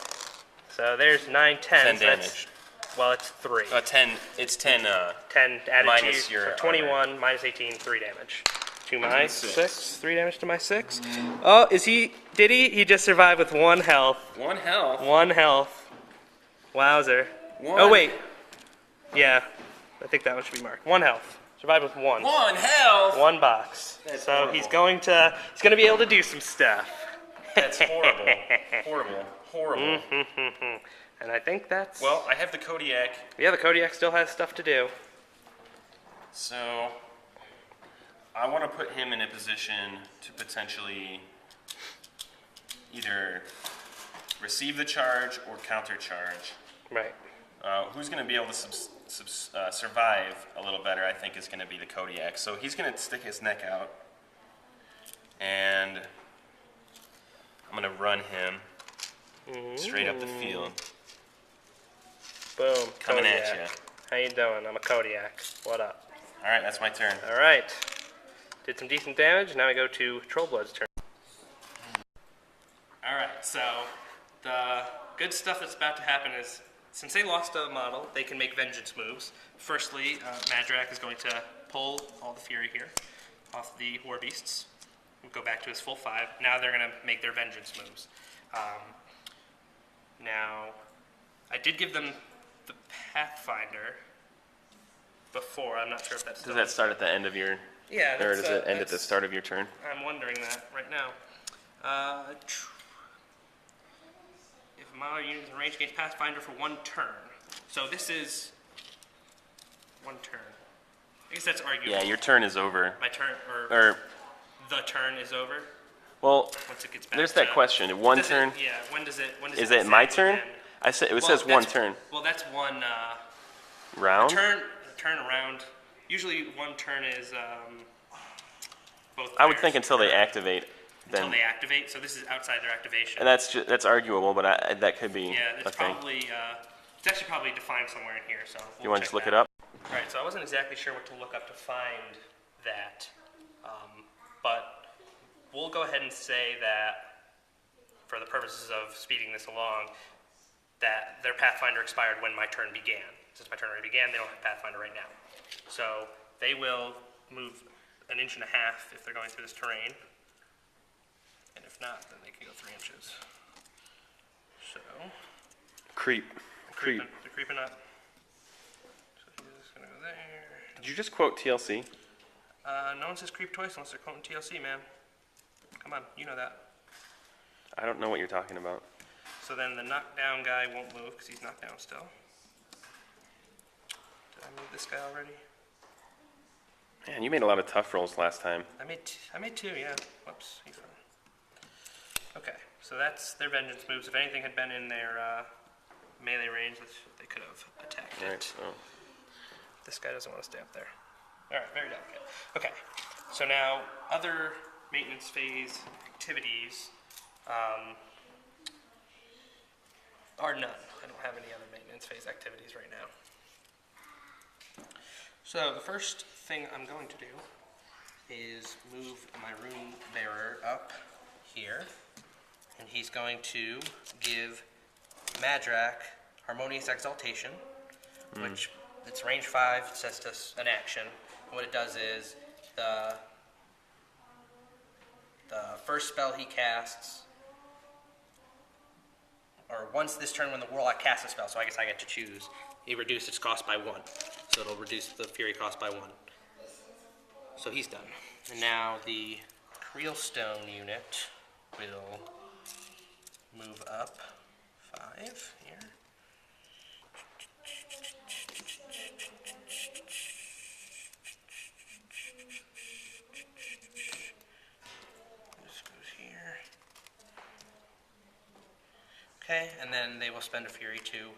so there's 9, 10. 10 so that's- damage. Well, it's 3. 10. It's 10. 10 added minus to your so 21 minus 18, 3 damage. To my And 6. 3 damage to my 6. Oh, is he? Did he? He just survived with 1 health. 1 health. 1 health. Wowzer. One. Oh, wait. Yeah, I think that one should be marked. 1 health. Survived with 1. 1 health. 1 box. That's so horrible. he's going to be able to do some stuff. That's horrible. Horrible. And I think that's. Well, I have the Kodiak, Yeah, the Kodiak still has stuff to do. so I want to put him in a position to potentially either receive the charge or counter charge. Right. Who's going to be able to survive a little better, I think, is going to be the Kodiak. So he's going to stick his neck out, and I'm going to run him straight up the field. Boom. Coming at Kodiak. you. How you doing? I'm a Kodiak. What up? All right, that's my turn. All right. Did some decent damage. Now we go to Trollblood's turn. All right. So the good stuff that's about to happen is, since they lost a model, they can make vengeance moves. Firstly, Madrak is going to pull all the fury here off the war beasts. We'll go back to his full 5. Now they're going to make their vengeance moves. Now, I did give them the Pathfinder before. I'm not sure if that's still... Does that start at the end of your... Yeah, or that's, does it end at the start of your turn? I'm wondering that right now. If a model unit is in range against Pathfinder for 1 turn. So this is 1 turn. I guess that's arguable. Yeah, your turn is over. My turn, Or, the turn is over well, once it gets back there's to... that question. One Does it- turn? yeah, when does it Is it my exactly turn? end? I said it Well, says 1 that's- turn. Well, that's 1 Round? turn around. Usually 1 turn is both I would players think until they turn activate. until Then, they activate. So this is outside their activation. and that's arguable, but that could be Yeah, a it's thing. probably it's actually probably defined somewhere in here. So You want to just look it up? All right. So I wasn't exactly sure what to look up to find that, but we'll go ahead and say that for the purposes of speeding this along, that their Pathfinder expired when my turn began. Since my turn already began, they don't have Pathfinder right now. So they will move 1.5 inches if they're going through this terrain. And if not, then they can go 3 inches. So, Creep. they're creeping up. So he's just gonna go there. Did you just quote TLC? No one says creep twice unless they're quoting TLC, man. Come on, you know that. I don't know what you're talking about. So then the knockdown guy won't move because he's knocked down still. Did I move this guy already? Man, you made a lot of tough rolls last time. I made 2, yeah. Whoops. He's fine. Okay, so that's their vengeance moves. If anything had been in their melee range, they could have attacked All right, it. so This guy doesn't want to stay up there. All right, very delicate. Okay, so now other maintenance phase activities are none. I don't have any other maintenance phase activities right now. So the first thing I'm going to do is move my rune bearer up here, and he's going to give Madrak Harmonious Exaltation, which it's range 5, it says to an action. And what it does is the first spell he casts, or once this turn when the Warlock casts a spell, so I guess I get to choose, he reduced its cost by 1. So it'll reduce the Fury cost by 1. So he's done. And now the Creelstone unit will move up 5 here. This goes here. Okay, and then they will spend a Fury to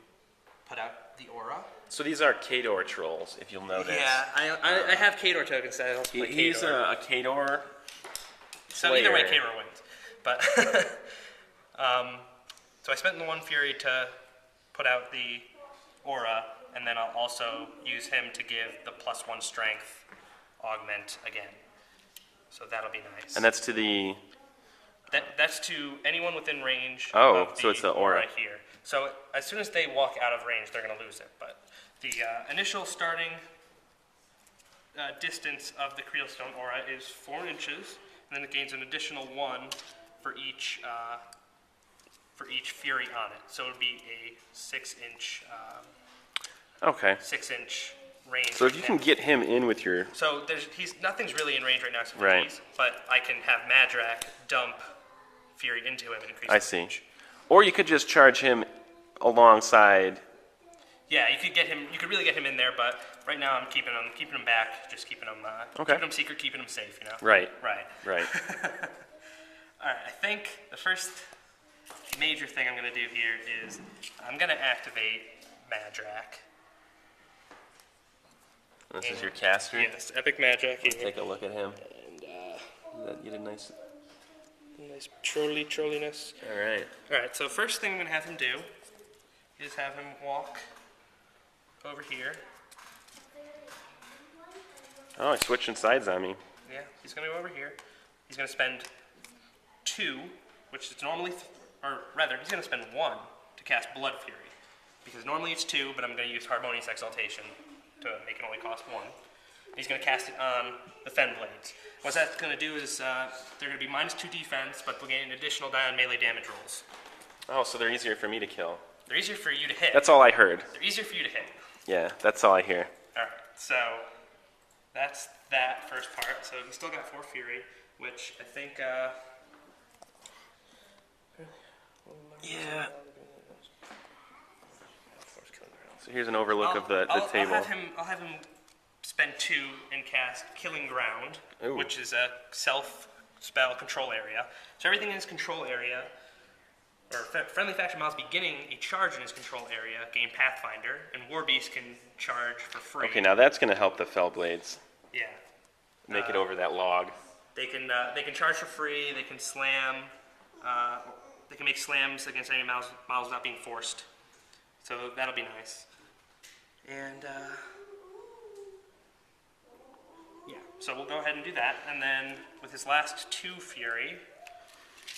put out the aura. So these are Khador trolls, if you'll notice. Yeah, I have Khador tokens that I also play He's Khador. a Khador. So either way, player. Khador wins. But so I spent the 1 Fury to put out the aura, and then I'll also use him to give the +1 strength augment again. So that'll be nice. And that's to the... That's to anyone within range. Oh, of so it's the aura. here. So as soon as they walk out of range, they're going to lose it. But the initial starting distance of the Creelstone aura is 4 inches, and then it gains an additional 1 for each fury on it. So it would be a 6-inch Okay. 6-inch range. So if you for can him. get him in with your... So nothing's really in range right now except for Right. these, but I can have Madrak dump Fury into him and increase I his see. range. Or you could just charge him alongside... Yeah, you could get him. You could really get him in there, but right now I'm keeping him back, just keeping him, Okay. keeping him secret, keeping him safe. You know. Right. Right. Right. All right. I think the first major thing I'm going to do here is I'm going to activate Madrak. This is your caster? Yes, Epic Madrak here. Take a look at him. And You did nice. nice trolliness. Alright. Alright, so first thing I'm going to have him do is have him walk over here. Oh, he's switching sides on me. Yeah, he's going to go over here. He's going to spend 2, which is normally, or rather, he's going to spend 1 to cast Blood Fury. Because normally it's 2, but I'm going to use Harmonious Exaltation to make it only cost 1. He's going to cast it on the Fen Blades. What that's going to do is they're going to be -2 defense, but we'll gain an additional die on melee damage rolls. Oh, so they're easier for me to kill. They're easier for you to hit. That's all I heard. They're easier for you to hit. Yeah, that's all I hear. Alright, so that's that first part. So we still got 4 Fury, which I think, Yeah. So here's an overlook of the table. I'll have him spend 2 and cast Killing Ground, Ooh. which is a self-spell control area. So everything in his control area, or friendly faction models beginning a charge in his control area, gain Pathfinder, and Warbeast can charge for free. Okay, now that's going to help the Fellblades. Yeah. Make it over that log. They can charge for free, they can slam, they can make slams against any models without being forced. So that'll be nice. And, yeah, so we'll go ahead and do that. And then with his last 2 Fury,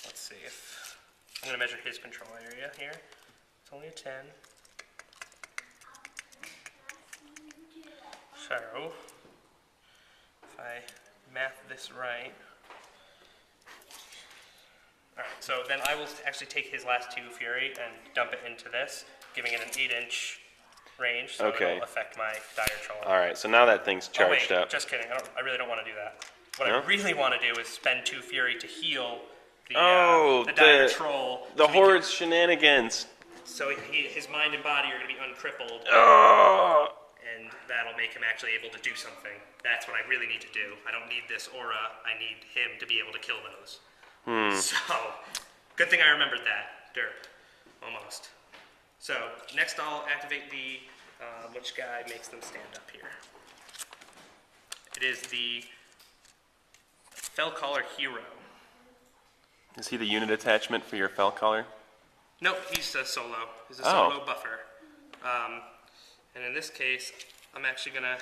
let's see if, I'm going to measure his control area here. It's only a 10. So, if I math this right. Alright, so then I will actually take his last 2 Fury and dump it into this, giving it an 8-inch range, so Okay. it'll affect my dire troll. Alright, so now that thing's charged up. Just kidding. I really don't want to do that. What No? I really want to do is spend 2 Fury to heal the Oh, dire troll. The Horde's shenanigans. So his mind and body are going to be uncrippled, Oh! and that'll make him actually able to do something. That's what I really need to do. I don't need this aura. I need him to be able to kill those. So, good thing I remembered that. Derp. Almost. So, next I'll activate the, which guy makes them stand up here. It is the Fellcaller Hero. Is he the unit attachment for your Fellcaller? Nope, he's a solo. He's a Oh. solo buffer. And in this case, I'm actually going to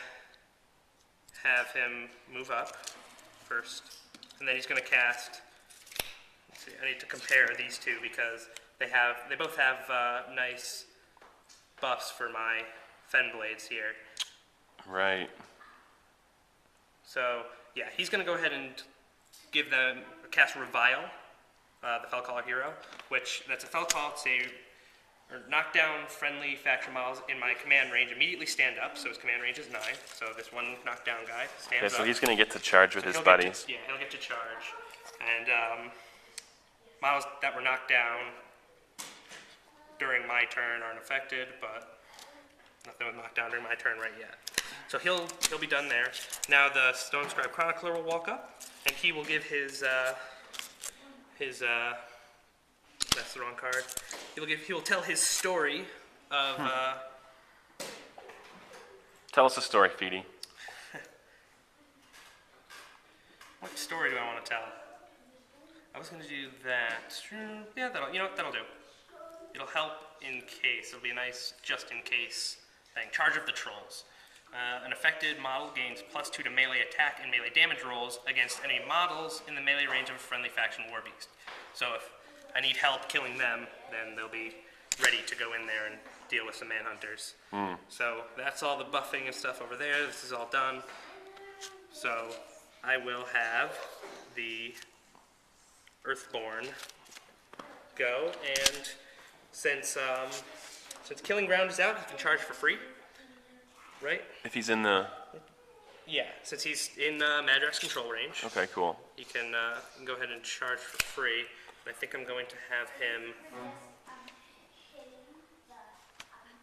have him move up first. And then he's going to cast... Let's see, I need to compare these two because they both have nice buffs for my Fen Blades here. Right. So, yeah, he's going to go ahead and give them, cast Revile, the Fellcaller Hero, which, that's a Fellcall, or knock down friendly faction models in my command range immediately stand up, so his command range is 9, so this one knockdown guy stands Okay, so up. he's going to get to charge with his He'll buddies. Get to, yeah, he'll get to charge. And models that were knocked down during my turn aren't affected, but nothing was knocked down during my turn right yet. So he'll be done there. Now the Stone Scribe Chronicler will walk up, and he will give his that's the wrong card. He will tell his story of Tell us a story, Feedy. what story do I want to tell? I was going to do that. Yeah, that'll do. It'll help in case. It'll be a nice just in case thing. Charge of the Trolls. An affected model gains +2 to melee attack and melee damage rolls against any models in the melee range of a friendly faction Warbeast. So if I need help killing them, then they'll be ready to go in there and deal with some Manhunters. So that's all the buffing and stuff over there. This is all done. So I will have the Earthborn go, and since Killing Ground is out, he can charge for free, right? If he's in the... Yeah, since he's in Madrak's control range, Okay, cool. he can go ahead and charge for free. I think I'm going to have him...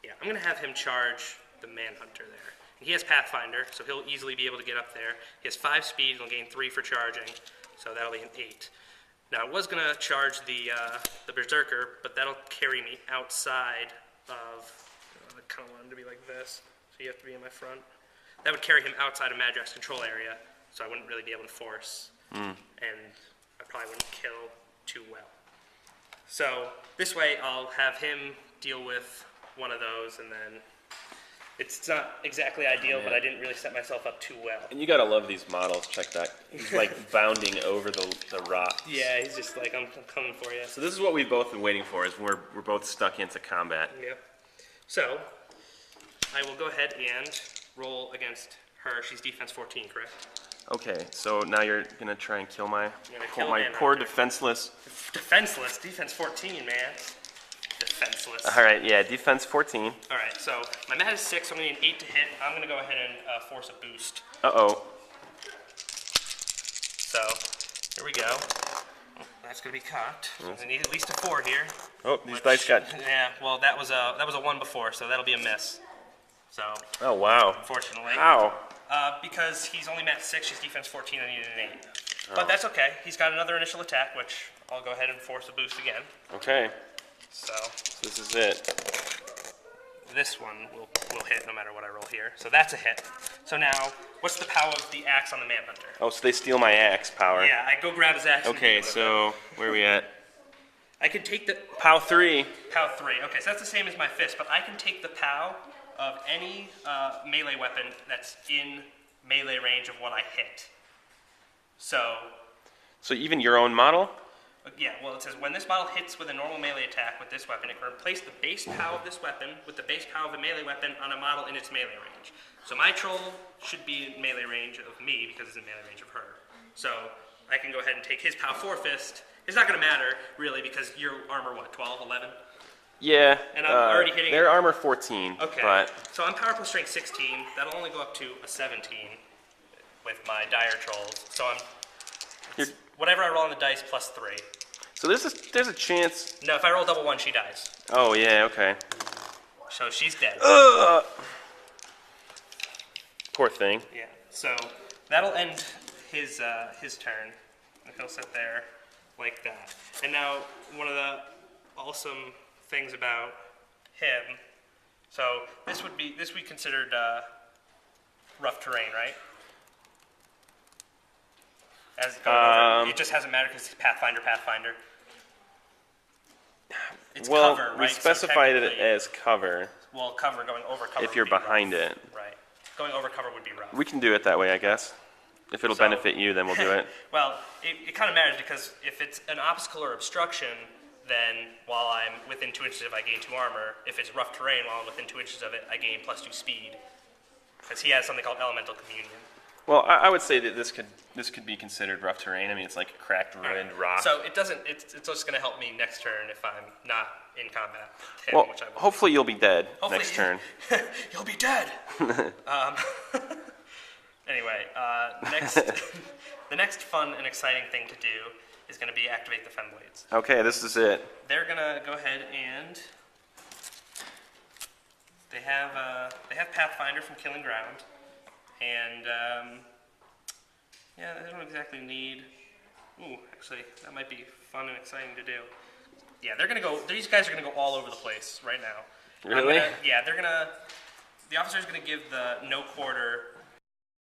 Yeah, I'm going to have him charge the Manhunter there. And he has Pathfinder, so he'll easily be able to get up there. He has 5 speed, he'll gain 3 for charging, so that'll be an 8. Now I was gonna charge the Berserker, but that'll carry me outside of. I kind of want him to be like this, so you have to be in my front. That would carry him outside of Madrak's control area, so I wouldn't really be able to force, and I probably wouldn't kill too well. So this way, I'll have him deal with one of those, and then it's not exactly ideal, but I didn't really set myself up too well. And you gotta love these models. Check that. He's like bounding over the rocks. Yeah, he's just like, I'm coming for you. So this is what we've both been waiting for. Is we're both stuck into combat. Yep. So I will go ahead and roll against her. She's defense 14, correct? Okay. So now you're gonna try and kill my kill my Manhunter. poor defenseless. Defenseless. Defense 14, man. Defenseless. All right. Yeah. Defense 14. All right, so my mat is 6, so I'm going to need an 8 to hit. I'm going to go ahead and force a boost. Uh-oh. So, here we go. That's going to be cocked. I need at least a 4 here. Oh, these dice got. Yeah, well, that was a 1 before, so that'll be a miss. So, Oh wow. unfortunately. How? Because he's only mat 6, she's defense 14, I needed an 8. But that's okay. He's got another initial attack, which I'll go ahead and force a boost again. Okay. So, This is it. this one will hit no matter what I roll here. So that's a hit. So now, what's the power of the axe on the Manhunter? Oh, so they steal my axe power. Yeah, I go grab his axe. Okay, and so where are we at? I can take the POW 3. POW 3. Okay, so that's the same as my fist, but I can take the POW of any melee weapon that's in melee range of what I hit. So, So even your own model? yeah, well, it says when this model hits with a normal melee attack with this weapon, it can replace the base POW of this weapon with the base POW of a melee weapon on a model in its melee range. So my troll should be in melee range of me because it's in melee range of her. So I can go ahead and take his POW 4 fist. It's not going to matter, really, because your armor, what, 12, 11? Yeah. And I'm already hitting- Their armor 14. Okay. But So I'm power plus strength 16. That'll only go up to a 17 with my dire trolls. So You're- whatever I roll on the dice plus 3. so there's a chance. No, if I roll double 1, she dies. Oh yeah. Okay. So she's dead. Poor thing. Yeah. So that'll end his turn. And he'll sit there like that. And now one of the awesome things about him. So this would be considered rough terrain, right? As going over, it just hasn't mattered because it's Pathfinder. It's Well, cover, right? we So specified it technically- as cover. Well, cover, going over cover. If you're would be behind rough. it. Right. Going over cover would be rough. We can do it that way, I guess. If it'll So- benefit you, then we'll do it. Well, it kind of matters because if it's an obstacle or obstruction, then while I'm within 2 inches of it, I gain 2 armor. If it's rough terrain, while I'm within 2 inches of it, I gain plus 2 speed. Because he has something called elemental communion. Well, I would say that this could be considered rough terrain. I mean, it's like cracked, ruined rock. So it doesn't. It's just going to help me next turn if I'm not in combat. with him, Well, which I will. hopefully you'll be dead Hopefully- next turn. You'll be dead. Anyway, next, the next fun and exciting thing to do is going to be activate the Femblades. Okay, this is it. They're going to go ahead and they have Pathfinder from Killing Ground, and yeah, they don't exactly need. Ooh, actually, that might be fun and exciting to do. Yeah, they're going to go. These guys are going to go all over the place right now. Really? Yeah, they're going to. The officer is going to give the no quarter